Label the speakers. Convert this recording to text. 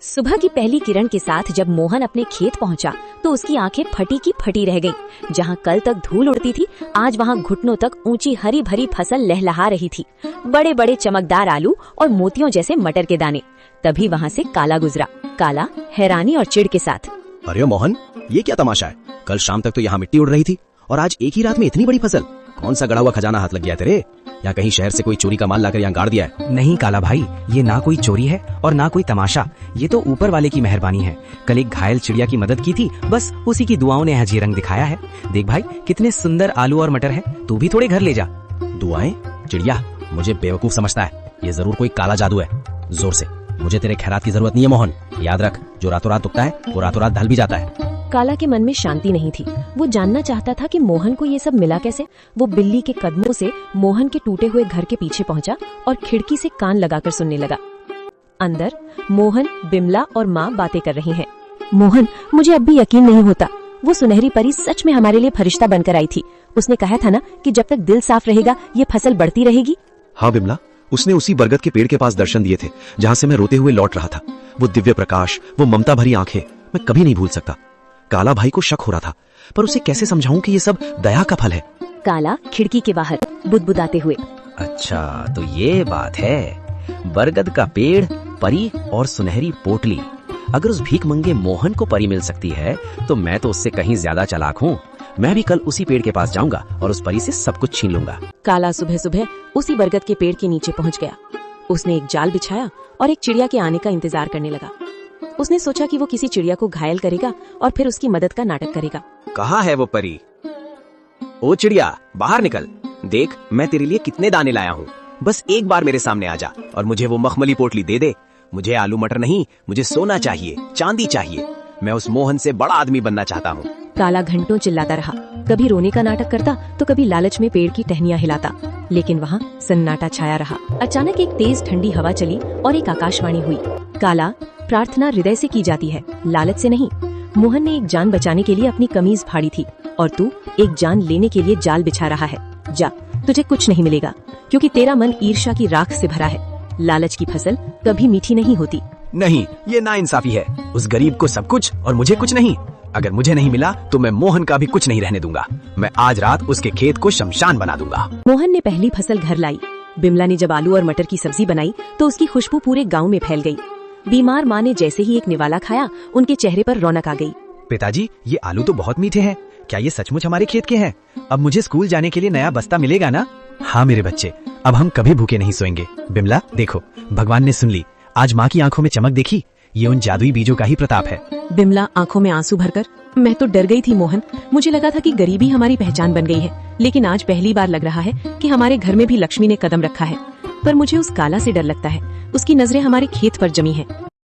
Speaker 1: सुबह की पहली किरण के साथ जब मोहन अपने खेत पहुंचा तो उसकी आंखें फटी की फटी रह गईं। जहां कल तक धूल उड़ती थी, आज वहां घुटनों तक ऊंची हरी भरी फसल लहलहा रही थी। बड़े बड़े चमकदार आलू और मोतियों जैसे मटर के दाने। तभी वहां से काला गुजरा। काला हैरानी और चिढ़ के साथ,
Speaker 2: अरे मोहन, ये क्या तमाशा है? कल शाम तक तो यहाँ मिट्टी उड़ रही थी और आज एक ही रात में इतनी बड़ी फसल। कौन सा गड़ा हुआ खजाना हाथ लग गया तेरे? या कहीं शहर से कोई चोरी का माल लाकर यहाँ गाड़ दिया है?
Speaker 3: नहीं काला भाई, ये ना कोई चोरी है और ना कोई तमाशा। ये तो ऊपर वाले की मेहरबानी है। कल एक घायल चिड़िया की मदद की थी, बस उसी की दुआओं ने हजी रंग दिखाया है। देख भाई, कितने सुंदर आलू और मटर है। तू भी थोड़े घर ले जा।
Speaker 2: दुआएं? चिड़िया मुझे बेवकूफ समझता है। ये जरूर कोई काला जादू है। जोर से, मुझे तेरे खैरात की जरूरत नहीं है मोहन। याद रख, जो रातों रात उगता है वो रातों रात ढल भी जाता है।
Speaker 1: काला के मन में शांति नहीं थी। वो जानना चाहता था कि मोहन को ये सब मिला कैसे। वो बिल्ली के कदमों से मोहन के टूटे हुए घर के पीछे पहुंचा और खिड़की से कान लगाकर सुनने लगा। अंदर मोहन, बिमला और माँ बातें कर रही हैं। मोहन, मुझे अब भी यकीन नहीं होता। वो सुनहरी परी सच में हमारे लिए फरिश्ता बनकर आई थी। उसने कहा था ना कि जब तक दिल साफ रहेगा ये फसल बढ़ती रहेगी।
Speaker 2: हाँ बिमला, उसने उसी बरगद के पेड़ के पास दर्शन दिए थे जहाँ से मैं रोते हुए लौट रहा था। वो दिव्य प्रकाश, वो ममता भरी आंखें, मैं कभी नहीं भूल सकता। काला भाई को शक हो रहा था, पर उसे कैसे समझाऊं कि ये सब दया का फल है।
Speaker 1: काला खिड़की के बाहर बुदबुदाते हुए,
Speaker 3: अच्छा तो ये बात है। बरगद का पेड़, परी और सुनहरी पोटली। अगर उस भीख मंगे मोहन को परी मिल सकती है तो मैं तो उससे कहीं ज्यादा चालाक हूँ। मैं भी कल उसी पेड़ के पास जाऊंगा और उस परी से सब कुछ छीन लूंगा।
Speaker 1: काला सुबह सुबह उसी बरगद के पेड़ के नीचे पहुंच गया। उसने एक जाल बिछाया और एक चिड़िया के आने का इंतजार करने लगा। उसने सोचा कि वो किसी चिड़िया को घायल करेगा और फिर उसकी मदद का नाटक करेगा।
Speaker 2: कहाँ है वो परी? ओ चिड़िया, बाहर निकल। देख, मैं तेरे लिए कितने दाने लाया हूँ। बस एक बार मेरे सामने आ जा और मुझे वो मखमली पोटली दे दे। मुझे आलू मटर नहीं, मुझे सोना चाहिए, चांदी चाहिए। मैं उस मोहन से बड़ा आदमी बनना चाहता हूँ।
Speaker 1: काला घंटों चिल्लाता रहा। कभी रोने का नाटक करता तो कभी लालच में पेड़ की टहनियां हिलाता, लेकिन वहाँ सन्नाटा छाया रहा। अचानक एक तेज ठंडी हवा चली और एक आकाशवाणी हुई। काला, प्रार्थना हृदय से की जाती है, लालच से नहीं। मोहन ने एक जान बचाने के लिए अपनी कमीज फाड़ी थी और तू एक जान लेने के लिए जाल बिछा रहा है। जा, तुझे कुछ नहीं मिलेगा क्योंकि तेरा मन ईर्ष्या की राख से भरा है। लालच की फसल कभी मीठी नहीं होती।
Speaker 2: नहीं, ये नाइंसाफी है। उस गरीब को सब कुछ और मुझे कुछ नहीं। अगर मुझे नहीं मिला तो मैं मोहन का भी कुछ नहीं रहने दूंगा। मैं आज रात उसके खेत को शमशान बना दूंगा।
Speaker 1: मोहन ने पहली फसल घर लाई। बिमला ने जब आलू और मटर की सब्जी बनाई तो उसकी खुशबू पूरे गांव में फैल गई। बीमार माँ ने जैसे ही एक निवाला खाया, उनके चेहरे पर रौनक आ गई।
Speaker 3: पिताजी, ये आलू तो बहुत मीठे हैं। क्या ये सचमुच हमारे खेत के हैं? अब मुझे स्कूल जाने के लिए नया बस्ता मिलेगा ना? हाँ मेरे बच्चे, अब हम कभी भूखे नहीं सोएंगे। बिमला देखो, भगवान ने सुन ली। आज माँ की आंखों में चमक देखी? ये उन जादुई बीजों का ही प्रताप है।
Speaker 1: बिमला आंखों में आंसू भरकर, मैं तो डर गई थी मोहन। मुझे लगा था कि गरीबी हमारी पहचान बन गई है, लेकिन आज पहली बार लग रहा है कि हमारे घर में भी लक्ष्मी ने कदम रखा है। पर मुझे उस काला से डर लगता है। उसकी नजरें हमारे खेत पर जमी है।